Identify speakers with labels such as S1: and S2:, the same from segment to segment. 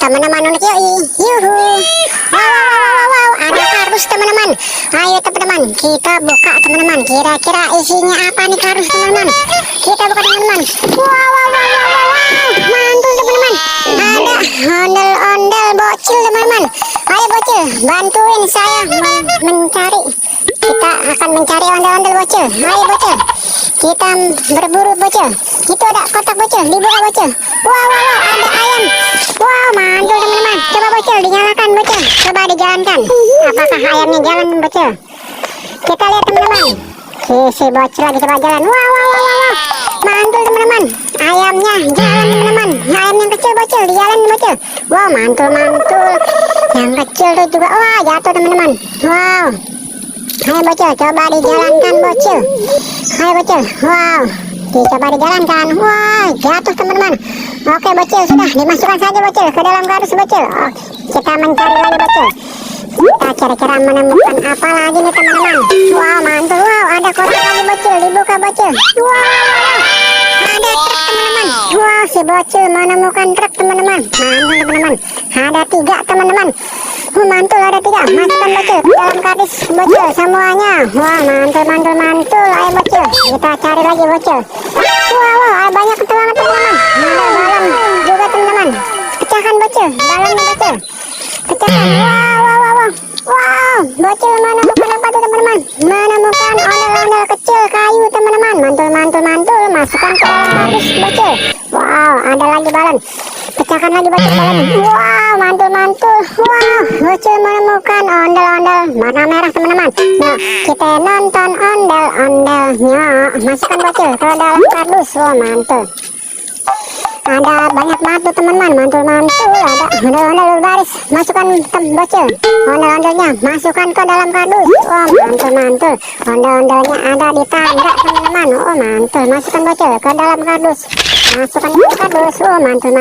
S1: teman-teman unik yoi. Yuhu. Wow, ada kardus teman-teman. Ayo teman-teman, kita buka teman-teman. Kira-kira isinya apa nih kardus teman-teman? Kita buka teman-teman. Wow, mantul teman-teman. Ada ondel-ondel bocil teman-teman. Ayo bocil, bantuin saya mencari. Kita akan mencari ondel-ondel bocil. Ayo bocil, kita berburu bocil. Itu ada kotak bocil, dibuka bocil. Wow, ada ayam. Wow, mantul teman-teman. Coba bocil dinyalakan bocil. Coba dijalankan. Apakah ayamnya jalan bocil? Kita lihat teman-teman. Si bocil lagi coba jalan. Wow, mantul teman-teman. Ayamnya jalan teman-teman. Ayam yang kecil bocil dijalan bocil. Wow, mantul. Yang kecil tuh juga. Wah, jatuh teman-teman. Wow. Ayo bocil, coba dijalankan bocil. Ayo bocil. Wow, dicoba dijalankan. Wah, jatuh teman-teman. Oke bocil, sudah dimasukkan saja bocil ke dalam kardus bocil. Oh, kita mencari lagi bocil. Kita kira-kira menemukan apa lagi nih teman-teman. Wow, mantul. Wow, ada kotak lagi bocil, dibuka bocil. Wow, ada truk teman-teman. Wow, si bocil menemukan truk teman-teman. Mantul teman-teman. Ada 3 teman-teman. Mantul, ada 3. Masukkan bocil ke dalam kardus bocil semuanya. Wah, mantul. Ayo bocil, kita cari lagi bocil. Wow, ada banyak banget teman-teman. Ada balon juga teman-teman. Pecahkan bocil, balonnya bocil. Pecahkan. Wow, bocil menemukan apa tuh teman-teman? Menemukan ondel-ondel kecil kayu teman-teman. Mantul. Masukkan ke dalam kardus bocil. Wow, ada lagi balon. Pecahkan lagi bocil balon. Wow, mantul. Wow, bocil menemukan ondel-ondel warna merah teman-teman. Nah, kita nonton ondel-ondelnya. Masukkan bocil ke dalam kardus. Wow, mantul. Ada banyak banget tuh teman-teman. Mantul. Ada ondel-ondel berbaris. Masukkan bocil ondel-ondelnya. Masukkan ke dalam kardus. Oh, mantul. Ondel-ondelnya ada di tangga teman-teman. Oh, mantul. Masukkan bocil ke dalam kardus. Masukkan ke kardus. Oh, mantul.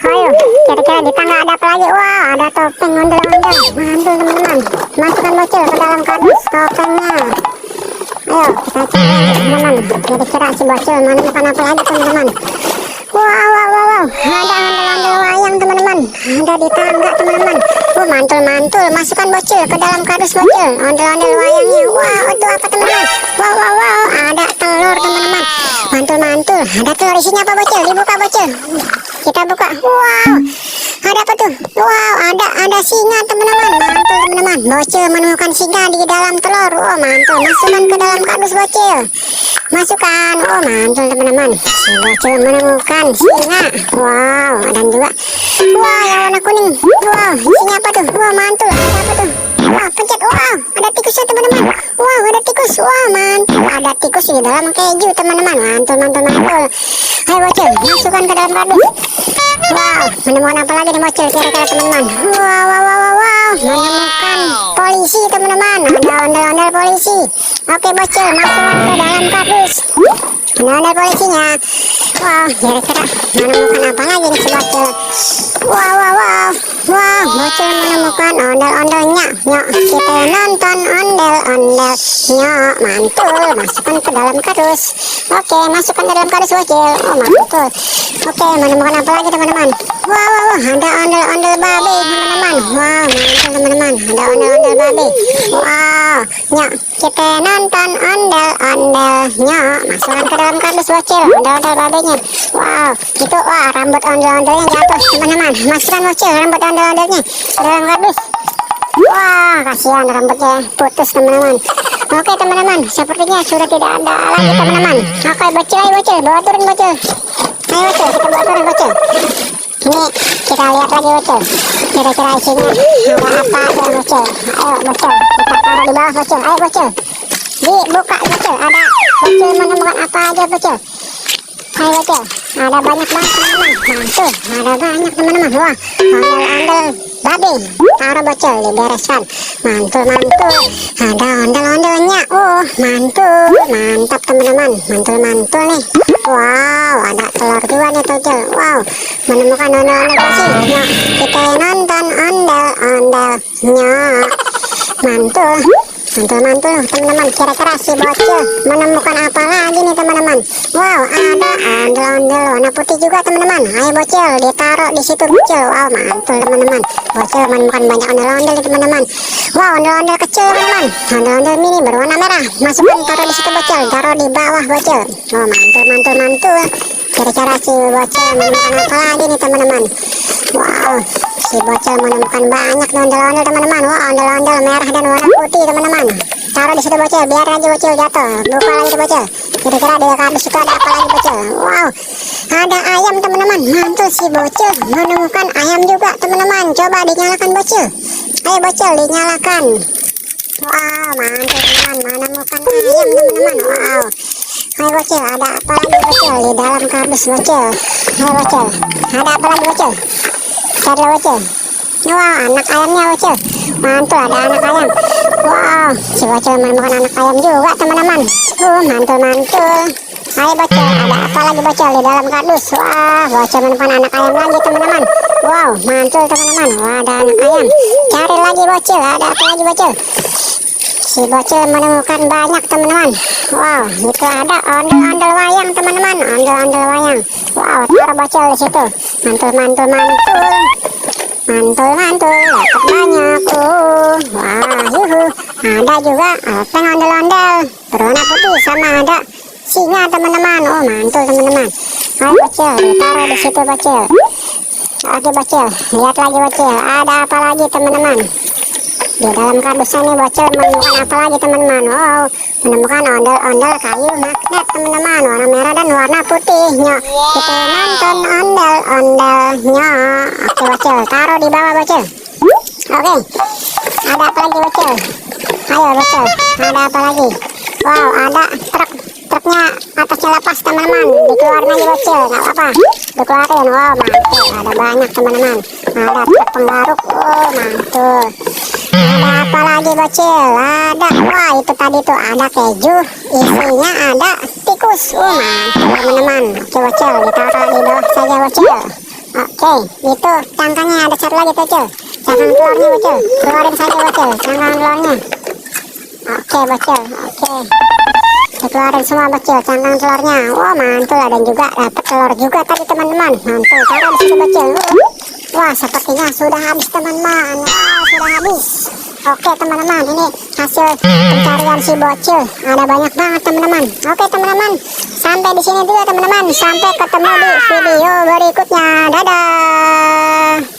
S1: Ayo, kira-kira di tangga ada apa lagi? Wow, ada topeng ondel-ondel. Mantul teman-teman. Masukkan bocil ke dalam kardus topengnya. Ayo, kita cari teman-teman. Kira-kira si bocil menemukan apa lagi teman-teman? Wow, ada ondel-ondel wayang teman-teman. Ada di tangga teman-teman. Oh, mantul. Masukkan bocil ke dalam kardus bocil. Ondel-ondel wayangnya. Wow, itu apa teman-teman? Wow, ada telur teman-teman. Mantul. Ada telur, isinya apa bocil? Dibuka bocil. Kita buka. Wow, ada apa tuh? Wow, ada singa teman-teman. Mantul teman-teman. Bocil menemukan singa di dalam telur. Oh, mantul. Masukkan ke dalam kardus bocil. Masukkan. Oh, mantul teman-teman. Si bocil menemukan singa. Wow, dan juga yang warna kuning. Wow, isinya apa tuh? Wow, mantul. Ada apa tuh? Wah, pencet. Wow, ada tikusnya teman-teman. Wow, ada tikus. Wow, mantul. Ada tikus di dalam keju teman-teman. Mantul. Ayo bocil, masukkan ke dalam kardus. Wow, menemukan apa lagi nih bocil kira-kira teman-teman? Wow, menemukan polisi teman-teman. Ada ondel-ondel polisi. Oke bocil, masukkan ke dalam kardus. Ondel-ondel polisinya. Wow, kira-kira menemukan apa lagi nih si bocil? Wow, bocil menemukan ondel-ondelnya. Nyok, kita nonton ondel-ondelnya. Mantul, masukkan ke dalam kardus. Oke, masukkan ke dalam kardus bocil. Oh, mantul. Oke, menemukan apa lagi teman-teman? Wow, ada ondel-ondel babi teman-teman. Wow, mantul teman-teman. Ada ondel-ondel babi. Wow, nyok, kita nonton ondel-ondelnya. Masukkan ke dalam kardus bocil. Ondel-ondel babinya. Wow, itu rambut ondel-ondelnya jatuh teman-teman. Masukkan bocil rambut ondel-ondelnya ke dalam kardus. Wah, kasihan rambutnya putus teman-teman. Oke teman-teman, sepertinya sudah tidak ada lagi teman-teman. Oke bocil, bawa turun bocil. Ayo bocil, kita bawa turun bocil. Ini kita lihat lagi bocil. Kira-kira isinya ada apa aja bocil. Ayo bocil, kita taruh di bawah bocil. Ayo bocil, dibuka bocil. Ada bocil menemukan apa aja bocil. Ayo bocil, ada banyak banget teman-teman. Mantul, ada banyak teman-teman. Wah, ondel-ondel babi. Taruh bocil, dibereskan. Mantul. Ada ondel-ondelnya. Oh, mantap teman-teman. Mantul nih. Wow, ada telur juga nih bocil. Wow, menemukan ondel-ondel polisi. Yuk, kita nonton ondel-ondelnya. Mantul. Mantul-mantul teman-teman. Kira-kira si bocil menemukan apa lagi nih teman-teman? Wow, ada ondel-ondel warna putih juga teman-teman. Ayo bocil, ditaruh di situ bocil. Wow, mantul teman-teman. Bocil menemukan banyak ondel-ondel nih teman-teman. Wow, ondel-ondel kecil teman-teman. Ondel-ondel mini berwarna merah. Masukkan, taruh di situ bocil. Taruh di bawah bocil. Oh, mantul. Kira-kira si bocil menemukan apa lagi nih teman-teman? Wow, si bocil menemukan banyak ondel-ondel teman-teman. Wow, ondel-ondel merah dan warna putih teman-teman. Taruh di situ bocil, biar aja bocil jatuh. Buka lagi tuh bocil. Kira-kira di kardus itu ada apa lagi bocil? Wow, ada ayam teman-teman. Mantul, si bocil menemukan ayam juga teman-teman. Coba dinyalakan bocil. Ayo bocil, dinyalakan. Wow, mantul teman-teman, menemukan ayam teman-teman. Wow. Ayo bocil, ada apa lagi bocil di dalam kardus bocil? Ayo bocil, ada apa lagi bocil? Cari bocil. Wow, anak ayamnya bocil. Mantul, ada anak ayam. Wow, si bocil menemukan anak ayam juga teman-teman. Mantul. Ayo bocil, ada apa lagi bocil di dalam kardus? Wah, bocil menemukan anak ayam lagi teman-teman. Wow, mantul teman-teman. Wah, ada anak ayam. Cari lagi bocil, ada apa lagi bocil? Si bocil menemukan banyak teman-teman. Wow, itu ada ondel-ondel wayang teman-teman. Ondel-ondel wayang. Wow, taruh bocil di situ. Mantul. Dapat banyak. Wah, yuhu. Ada juga openg ondel-ondel berwarna putih sama ada singa teman-teman. Oh, mantul teman-teman. Ayo bocil, taruh di situ bocil. Oke bocil, lihat lagi bocil. Ada apa lagi teman-teman? Di dalam kardus ini bocil menemukan apa lagi teman-teman? Wow, menemukan ondel-ondel kayu magnet teman-teman, warna merah dan warna putihnya. Kita nonton ondel-ondelnya. Oke bocil, taruh di bawah bocil. Oke, ada apa lagi bocil? Ayo bocil, ada apa lagi? Wow, ada truknya atasnya lepas teman-teman. Dikeluarin lagi bocil, nggak apa-apa. Dikeluarin. Wow, mantul, ada banyak teman-teman. Ada truk penggaruk. Oh, mantul. Ada apa lagi bocil? Ada, wah itu tadi tuh ada keju, isinya ada tikus. Mantul teman-teman. Oke bocil, ditaruh di bawah saja bocil. Oke, itu cangkangnya ada satu lagi bocil. Cangkang telurnya bocil, keluarin saja bocil cangkang telurnya. Oke bocil, oke. Dikeluarin semua bocil cangkang telurnya. Wah, mantul, ada juga dapat telur juga tadi teman-teman. Mantul, taruh di situ bocil. Wah, sepertinya sudah habis teman-teman. Wah, sudah habis. Oke teman-teman, ini hasil pencarian si bocil. Ada banyak banget teman-teman. Oke teman-teman, sampai di sini dulu teman-teman. Sampai ketemu di video berikutnya. Dadah.